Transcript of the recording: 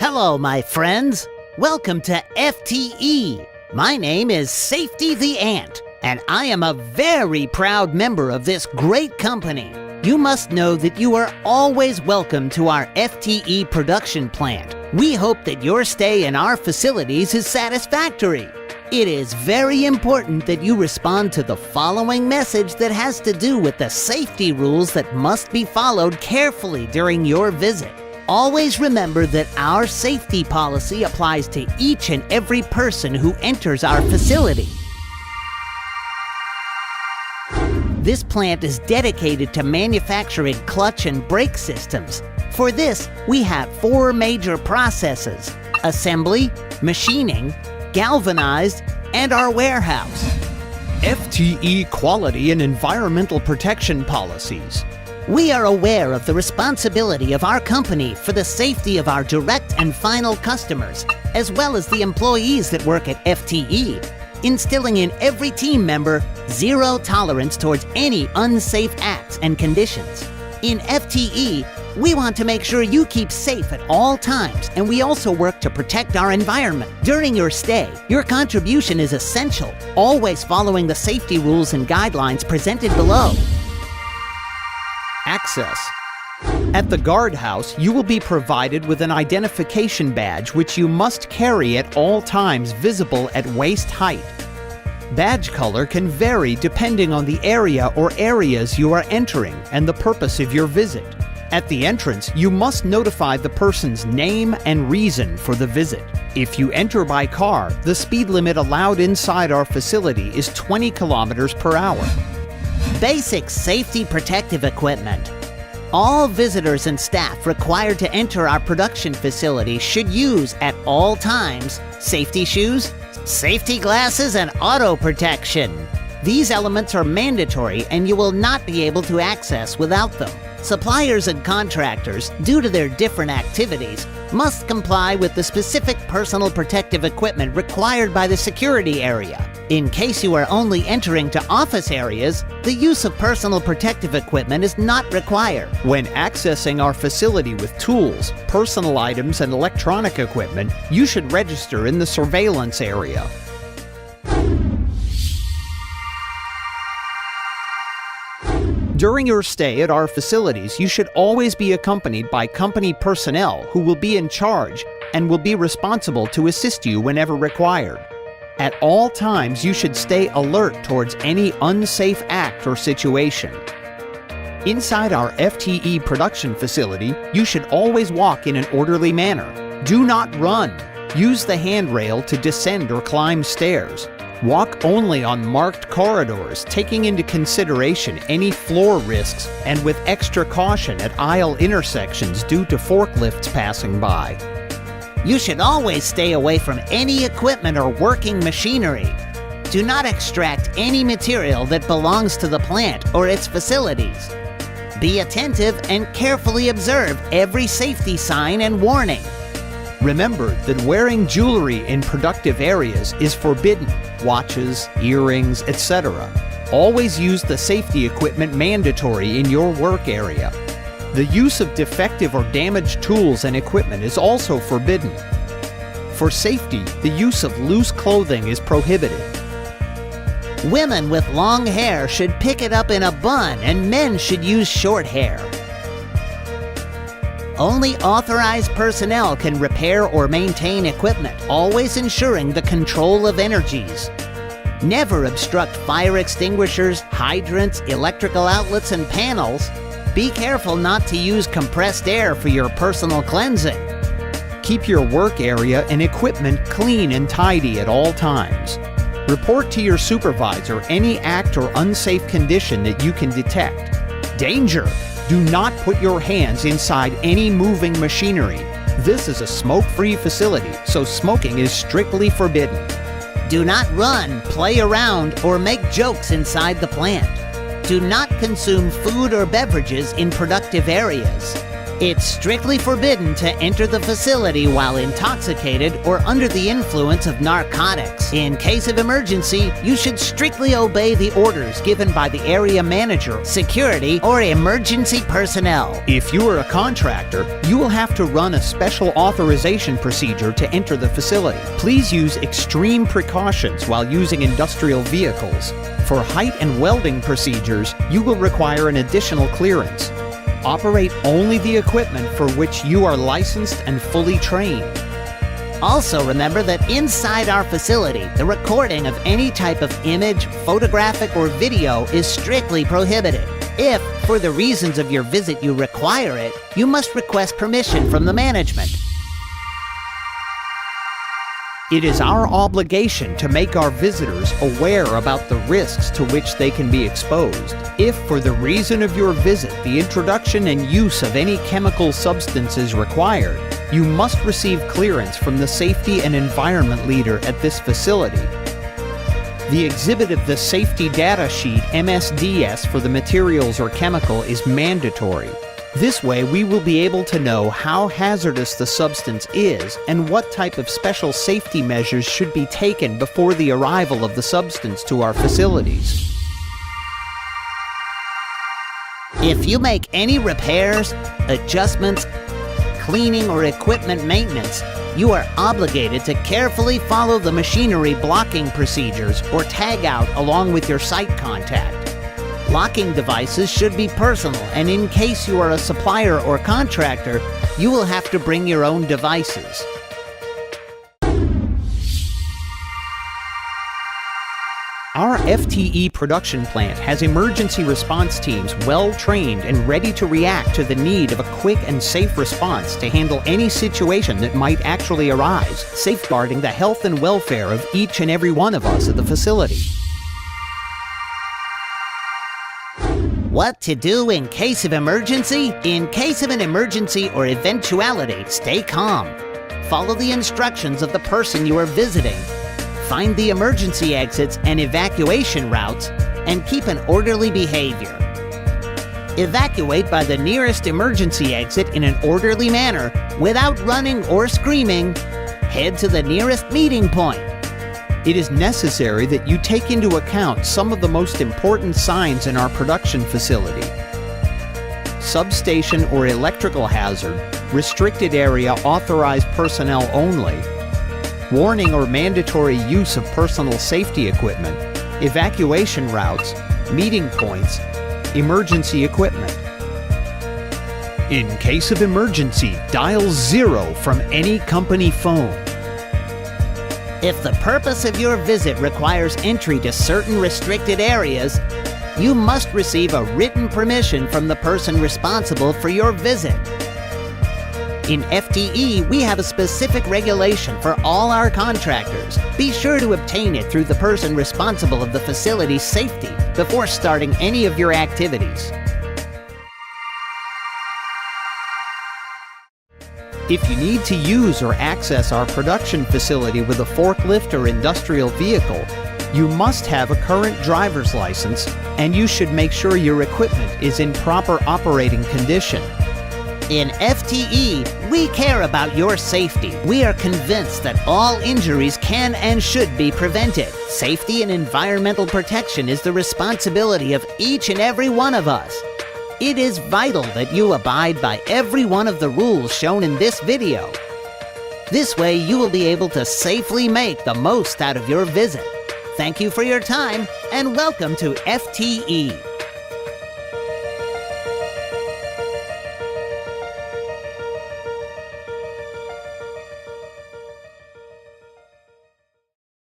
Hello, my friends. Welcome to FTE. My name is Safety the Ant, and I am a very proud member of this great company. You must know that you are always welcome to our FTE production plant. We hope that your stay in our facilities is satisfactory. It is very important that you respond to the following message that has to do with the safety rules that must be followed carefully during your visit. Always remember that our safety policy applies to each and every person who enters our facility. This plant is dedicated to manufacturing clutch and brake systems. For this, we have 4 major processes: assembly, machining, galvanized, and our warehouse. FTE quality and environmental protection policies. We are aware of the responsibility of our company for the safety of our direct and final customers, as well as the employees that work at FTE, instilling in every team member zero tolerance towards any unsafe acts and conditions. In FTE, we want to make sure you keep safe at all times, and we also work to protect our environment. During your stay, your contribution is essential, always following the safety rules and guidelines presented below. Access. At the guardhouse, you will be provided with an identification badge which you must carry at all times, visible at waist height. Badge color can vary depending on the area or areas you are entering and the purpose of your visit. At the entrance, you must notify the person's name and reason for the visit. If you enter by car, the speed limit allowed inside our facility is 20 kilometers per hour. Basic safety protective equipment. All visitors and staff required to enter our production facility should use at all times safety shoes, safety glasses, and auto protection. These elements are mandatory and you will not be able to access without them. Suppliers and contractors, due to their different activities, must comply with the specific personal protective equipment required by the security area. In case you are only entering to office areas, the use of personal protective equipment is not required. When accessing our facility with tools, personal items, and electronic equipment, you should register in the surveillance area. During your stay at our facilities, you should always be accompanied by company personnel who will be in charge and will be responsible to assist you whenever required. At all times, you should stay alert towards any unsafe act or situation. Inside our FTE production facility, you should always walk in an orderly manner. Do not run. Use the handrail to descend or climb stairs. Walk only on marked corridors, taking into consideration any floor risks and with extra caution at aisle intersections due to forklifts passing by. You should always stay away from any equipment or working machinery. Do not extract any material that belongs to the plant or its facilities. Be attentive and carefully observe every safety sign and warning. Remember that wearing jewelry in productive areas is forbidden. Watches, earrings, etc. Always use the safety equipment mandatory in your work area. The use of defective or damaged tools and equipment is also forbidden. For safety, the use of loose clothing is prohibited. Women with long hair should pick it up in a bun, and men should use short hair. Only authorized personnel can repair or maintain equipment, always ensuring the control of energies. Never obstruct fire extinguishers, hydrants, electrical outlets, and panels. Be careful not to use compressed air for your personal cleansing. Keep your work area and equipment clean and tidy at all times. Report to your supervisor any act or unsafe condition that you can detect. Danger! Do not put your hands inside any moving machinery. This is a smoke-free facility, so smoking is strictly forbidden. Do not run, play around, or make jokes inside the plant. Do not consume food or beverages in productive areas. It's strictly forbidden to enter the facility while intoxicated or under the influence of narcotics. In case of emergency, you should strictly obey the orders given by the area manager, security, or emergency personnel. If you are a contractor, you will have to run a special authorization procedure to enter the facility. Please use extreme precautions while using industrial vehicles. For height and welding procedures, you will require an additional clearance. Operate only the equipment for which you are licensed and fully trained. Also remember that inside our facility, the recording of any type of image, photographic, or video is strictly prohibited. If, for the reasons of your visit, you require it, you must request permission from the management. It is our obligation to make our visitors aware about the risks to which they can be exposed. If, for the reason of your visit, the introduction and use of any chemical substance is required, you must receive clearance from the Safety and Environment Leader at this facility. The exhibit of the Safety Data Sheet MSDS for the materials or chemical is mandatory. This way, we will be able to know how hazardous the substance is and what type of special safety measures should be taken before the arrival of the substance to our facilities. If you make any repairs, adjustments, cleaning, or equipment maintenance, you are obligated to carefully follow the machinery blocking procedures or tag out along with your site contact. Locking devices should be personal, and in case you are a supplier or contractor, you will have to bring your own devices. Our FTE production plant has emergency response teams well trained and ready to react to the need of a quick and safe response to handle any situation that might actually arise, safeguarding the health and welfare of each and every one of us at the facility. What to do in case of emergency? In case of an emergency or eventuality, stay calm. Follow the instructions of the person you are visiting. Find the emergency exits and evacuation routes, and keep an orderly behavior. Evacuate by the nearest emergency exit in an orderly manner without running or screaming. Head to the nearest meeting point. It is necessary that you take into account some of the most important signs in our production facility. Substation or electrical hazard, restricted area authorized personnel only, warning or mandatory use of personal safety equipment, evacuation routes, meeting points, emergency equipment. In case of emergency, dial 0 from any company phone. If the purpose of your visit requires entry to certain restricted areas, you must receive a written permission from the person responsible for your visit. In FTE, we have a specific regulation for all our contractors. Be sure to obtain it through the person responsible of the facility's safety before starting any of your activities. If you need to use or access our production facility with a forklift or industrial vehicle, you must have a current driver's license, and you should make sure your equipment is in proper operating condition. In FTE, we care about your safety. We are convinced that all injuries can and should be prevented. Safety and environmental protection is the responsibility of each and every one of us. It is vital that you abide by every one of the rules shown in this video. This way, you will be able to safely make the most out of your visit. Thank you for your time, and welcome to FTE.